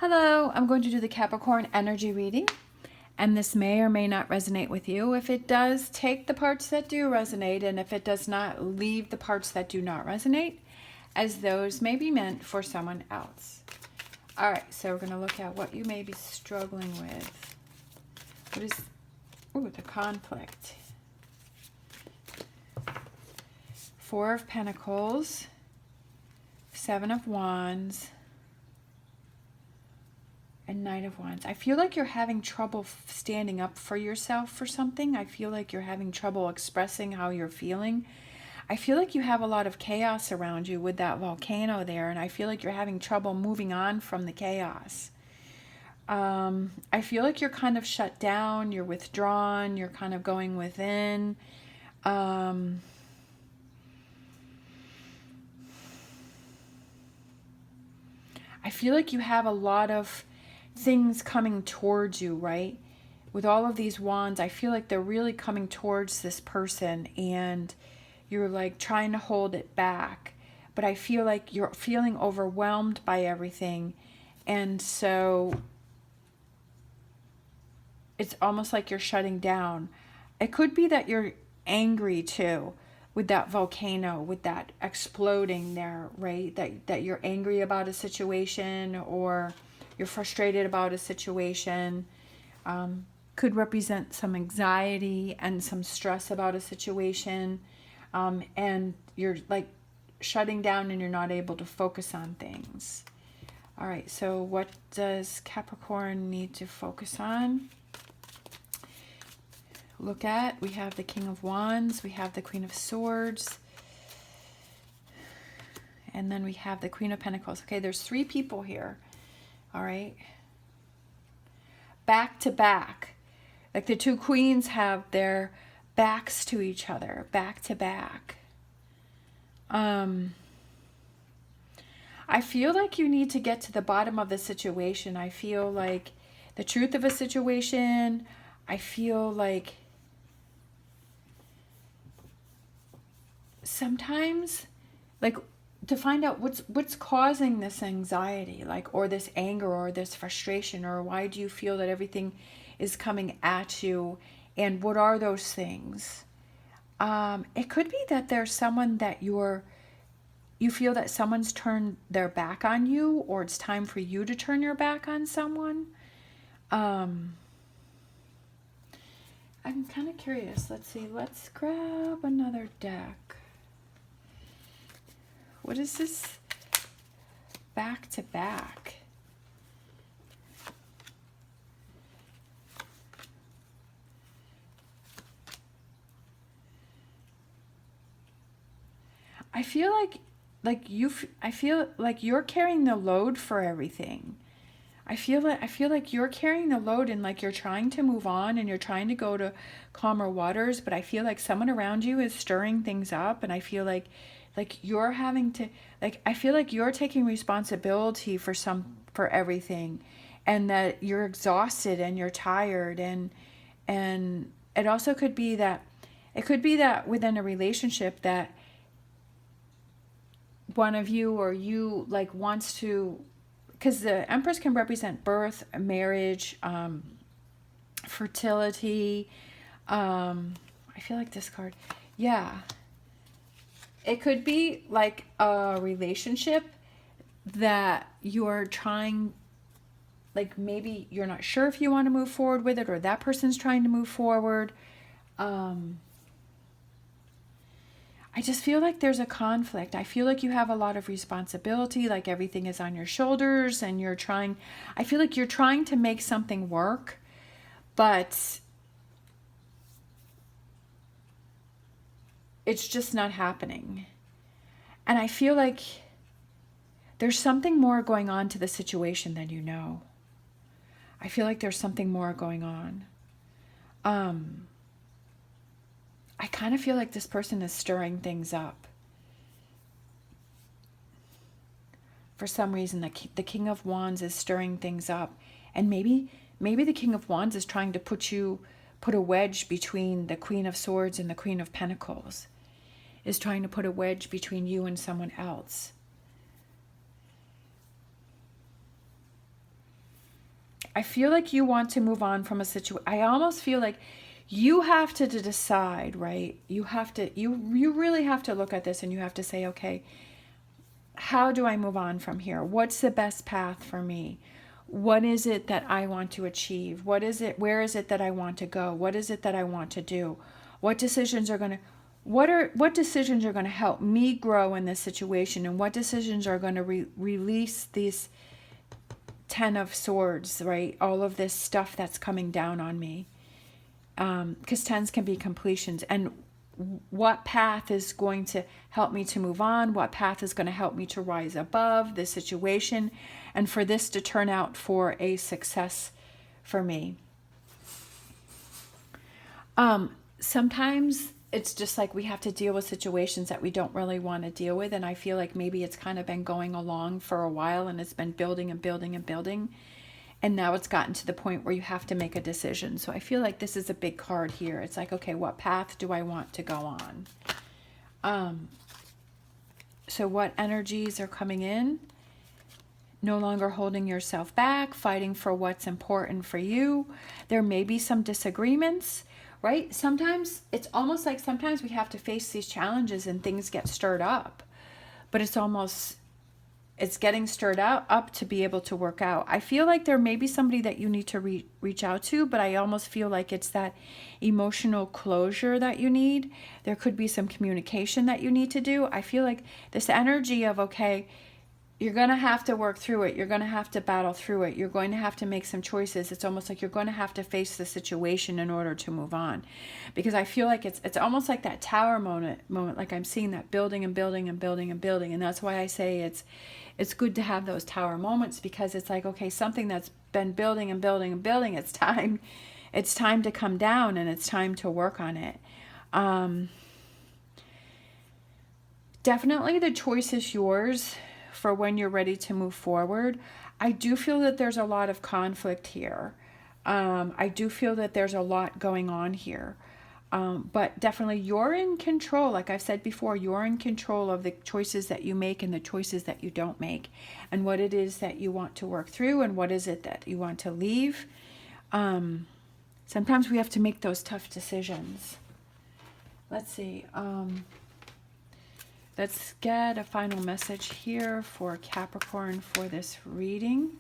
Hello, I'm going to do the Capricorn energy reading, and this may or may not resonate with you. If it does, take the parts that do resonate, and if it does not, leave the parts that do not resonate, as those may be meant for someone else. All right, so we're going to look at what you may be struggling with. What is, the conflict. Four of Pentacles, Seven of Wands, and Knight of Wands. I feel like you're having trouble standing up for yourself for something. I feel like you're having trouble expressing how you're feeling. I feel like you have a lot of chaos around you with that volcano there, and I feel like you're having trouble moving on from the chaos. I feel like you're kind of shut down, you're withdrawn, you're kind of going within. I feel like you have a lot of things coming towards you, right? With all of these wands, I feel like they're really coming towards this person, and you're like trying to hold it back. But I feel like you're feeling overwhelmed by everything, and so it's almost like you're shutting down. It could be that you're angry too, with that volcano, with that exploding there, right? That you're angry about a situation, or you're frustrated about a situation. Could represent some anxiety and some stress about a situation. And you're like shutting down and you're not able to focus on things. All right, so what does Capricorn need to focus on? Look at, we have the King of Wands, we have the Queen of Swords, and then we have the Queen of Pentacles. Okay, there's three people here. All right, back to back, like the two queens have their backs to each other, back to back. I feel like you need to get to the bottom of the situation. I feel like the truth of a situation. I feel like sometimes, like, to find out what's causing this anxiety, like, or this anger, or this frustration, or why do you feel that everything is coming at you, and what are those things? It could be that there's someone that you feel that someone's turned their back on you, or it's time for you to turn your back on someone. I'm kind of curious. Let's see. Let's grab another deck. What is this back to back? I feel like you're carrying the load for everything. I feel like you're carrying the load, and like you're trying to move on and you're trying to go to calmer waters, but I feel like someone around you is stirring things up, and I feel like you're having to, like, I feel like you're taking responsibility for everything, and that you're exhausted and you're tired, and it also could be that within a relationship that one of you or you like wants to, because the Empress can represent birth, marriage, fertility. I feel like this card, yeah. It could be like a relationship that you're trying, like maybe you're not sure if you want to move forward with it, or that person's trying to move forward. I just feel like there's a conflict. I feel like you have a lot of responsibility, like everything is on your shoulders, and I feel like you're trying to make something work, but it's just not happening. And I feel like there's something more going on to the situation than you know. I feel like there's something more going on. I kind of feel like this person is stirring things up. For some reason, the King of Wands is stirring things up. And maybe the King of Wands is trying to put a wedge between the Queen of Swords and the Queen of Pentacles. Is trying to put a wedge between you and someone else. I feel like you want to move on from a situation. I almost feel like you have to decide, right? You have to, you really have to look at this and you have to say, okay, how do I move on from here? What's the best path for me? What is it that I want to achieve? What is it? Where is it that I want to go? What is it that I want to do? What decisions are going to what decisions are going to help me grow in this situation, and what decisions are going to release these 10 of swords, right? All of this stuff that's coming down on me. Because 10s can be completions. And what path is going to help me to move on? What path is going to help me to rise above this situation and for this to turn out for a success for me? Sometimes it's just like we have to deal with situations that we don't really want to deal with. And I feel like maybe it's kind of been going along for a while and it's been building and building and building. And now it's gotten to the point where you have to make a decision. So I feel like this is a big card here. It's like, okay, what path do I want to go on? So what energies are coming in? No longer holding yourself back, fighting for what's important for you. There may be some disagreements, right? Sometimes it's almost like sometimes we have to face these challenges and things get stirred up. But it's getting stirred up to be able to work out. I feel like there may be somebody that you need to reach out to, but I almost feel like it's that emotional closure that you need. There could be some communication that you need to do. I feel like this energy of, okay, you're going to have to work through it. You're going to have to battle through it. You're going to have to make some choices. It's almost like you're going to have to face the situation in order to move on. Because I feel like it's almost like that tower moment, like I'm seeing that building and building and building and building. And that's why I say it's good to have those tower moments, because it's like, okay, something that's been building and building and building, it's time to come down and it's time to work on it. Definitely the choice is yours for when you're ready to move forward. I do feel that there's a lot of conflict here. I do feel that there's a lot going on here. But definitely you're in control. Like I've said before, you're in control of the choices that you make and the choices that you don't make, and what it is that you want to work through and what is it that you want to leave. Sometimes we have to make those tough decisions. Let's see. Let's get a final message here for Capricorn for this reading.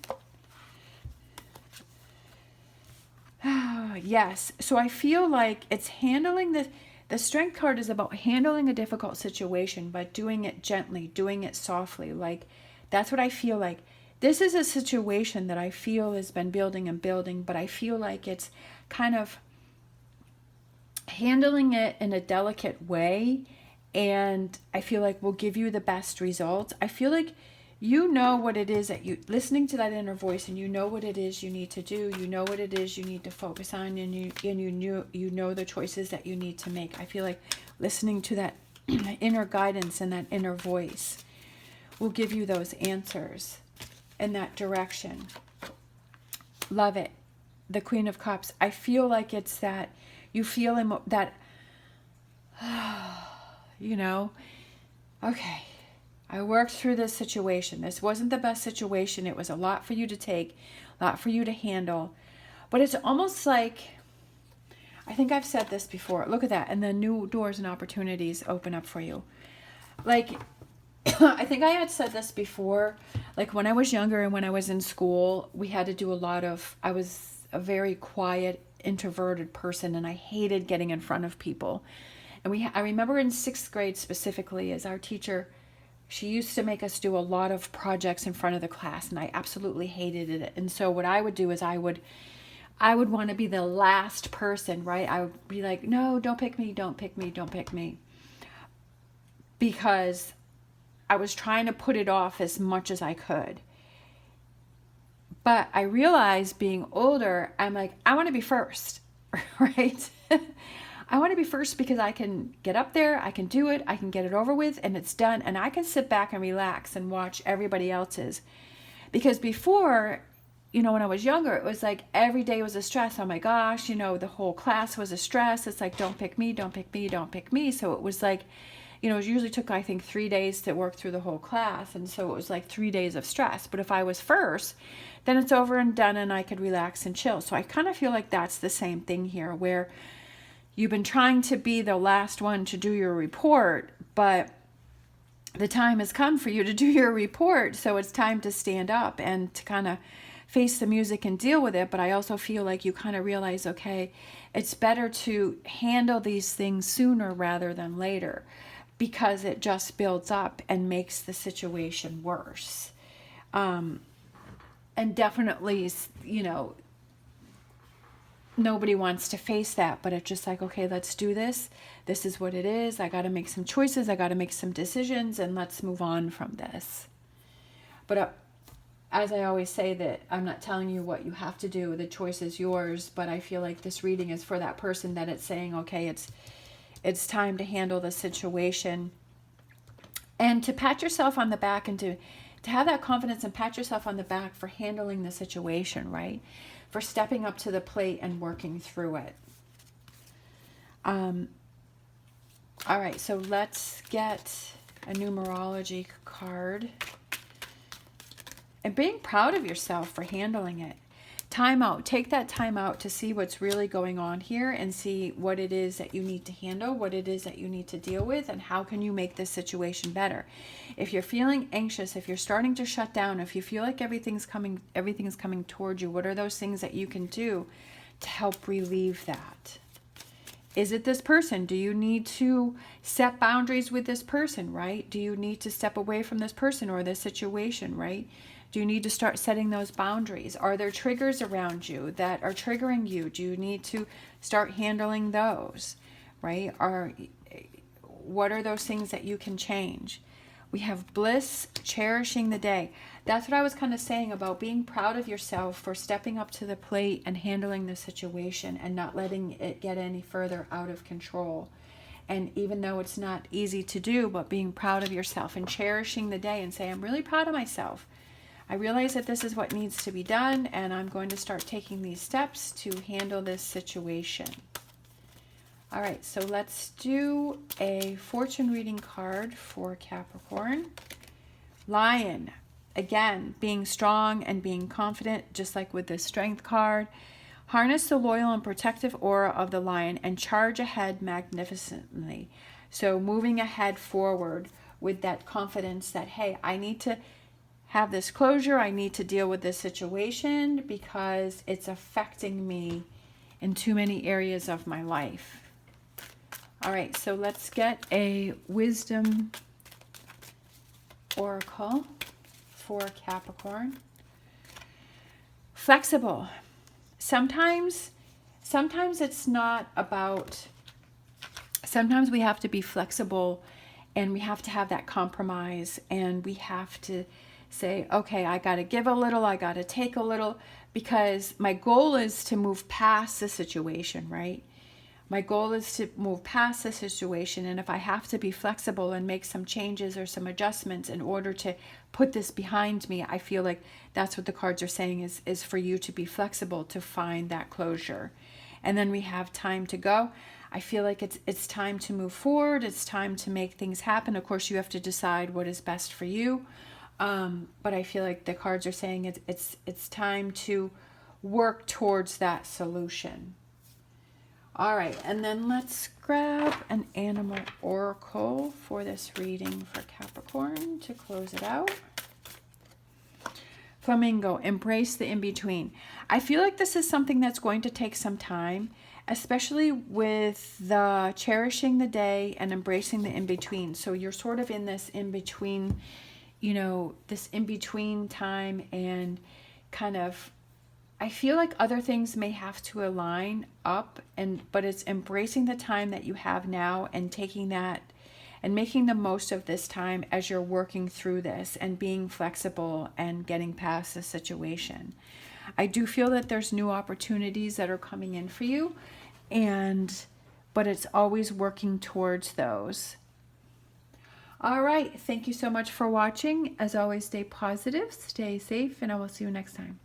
Yes. So I feel like it's handling the Strength card is about handling a difficult situation, but doing it gently, doing it softly. Like, that's what I feel like. This is a situation that I feel has been building and building, but I feel like it's kind of handling it in a delicate way. And I feel like will give you the best results. I feel like you know what it is that listening to that inner voice, and you know what it is you need to do. You know what it is you need to focus on, and you know the choices that you need to make. I feel like listening to that inner guidance and that inner voice will give you those answers in that direction. Love it. The Queen of Cups. I feel like it's that you feel that you know, okay, I worked through this situation. This wasn't the best situation. It was a lot for you to take, a lot for you to handle. But it's almost like, I think I've said this before. Look at that. And then new doors and opportunities open up for you. Like, I think I had said this before. Like, when I was younger and when I was in school, we had to do I was a very quiet, introverted person, and I hated getting in front of people. And I remember in 6th grade specifically, as our teacher, she used to make us do a lot of projects in front of the class, and I absolutely hated it. And so what I would do is I would want to be the last person, right? I would be like, no, don't pick me, don't pick me, don't pick me. Because I was trying to put it off as much as I could. But I realized being older, I'm like, I want to be first, right? I want to be first because I can get up there, I can do it, I can get it over with, and it's done. And I can sit back and relax and watch everybody else's. Because before, when I was younger, it was like every day was a stress. Oh my gosh, the whole class was a stress. It's like, don't pick me, don't pick me, don't pick me. So it was like, you know, it usually took, I think, 3 days to work through the whole class. And so it was like 3 days of stress. But if I was first, then it's over and done and I could relax and chill. So I kind of feel like that's the same thing here, where you've been trying to be the last one to do your report, but the time has come for you to do your report. So it's time to stand up and to kind of face the music and deal with it. But I also feel like you kind of realize, okay, it's better to handle these things sooner rather than later, because it just builds up and makes the situation worse. And definitely, you know, nobody wants to face that, but it's just like, okay, let's do this. This is what it is. I got to make some choices. I got to make some decisions, and let's move on from this. But as I always say, that I'm not telling you what you have to do. The choice is yours, but I feel like this reading is for that person that it's saying, okay, it's time to handle the situation, and to pat yourself on the back, and to have that confidence and pat yourself on the back for handling the situation, right? For stepping up to the plate and working through it. All right, so let's get a numerology card. And being proud of yourself for handling it. Time out. Take that time out to see what's really going on here, and see what it is that you need to handle, what it is that you need to deal with, and how can you make this situation better. If you're feeling anxious, if you're starting to shut down, if you feel like everything's coming towards you, what are those things that you can do to help relieve that? Is it this person? Do you need to set boundaries with this person, right? Do you need to step away from this person or this situation, right? Do you need to start setting those boundaries? Are there triggers around you that are triggering you? Do you need to start handling those, right? What are those things that you can change? We have bliss, cherishing the day. That's what I was kind of saying about being proud of yourself for stepping up to the plate and handling the situation and not letting it get any further out of control. And even though it's not easy to do, but being proud of yourself and cherishing the day and say, I'm really proud of myself. I realize that this is what needs to be done, and I'm going to start taking these steps to handle this situation. All right, so let's do a fortune reading card for Capricorn. Lion. Again, being strong and being confident, just like with the Strength card. Harness the loyal and protective aura of the lion and charge ahead magnificently. So moving ahead forward with that confidence that, hey, I need to have this closure. I need to deal with this situation because it's affecting me in too many areas of my life. All right, so let's get a wisdom oracle for Capricorn. Flexible. Sometimes it's not about, sometimes we have to be flexible, and we have to have that compromise, and we have to say, okay, I got to give a little, I got to take a little, because my goal is to move past the situation, right? My goal is to move past the situation, and if I have to be flexible and make some changes or some adjustments in order to put this behind me, I feel like that's what the cards are saying is for you to be flexible to find that closure. And then we have time to go. I feel like it's time to move forward. It's time to make things happen. Of course, you have to decide what is best for you. But I feel like the cards are saying it's time to work towards that solution. All right, and then let's grab an animal oracle for this reading for Capricorn to close it out. Flamingo, embrace the in-between. I feel like this is something that's going to take some time, especially with the cherishing the day and embracing the in-between. So you're sort of in this in-between, you know, this in-between time, and kind of, I feel like other things may have to align up, but it's embracing the time that you have now and taking that and making the most of this time as you're working through this and being flexible and getting past the situation. I do feel that there's new opportunities that are coming in for you, but it's always working towards those. All right, thank you so much for watching. As always, stay positive, stay safe, and I will see you next time.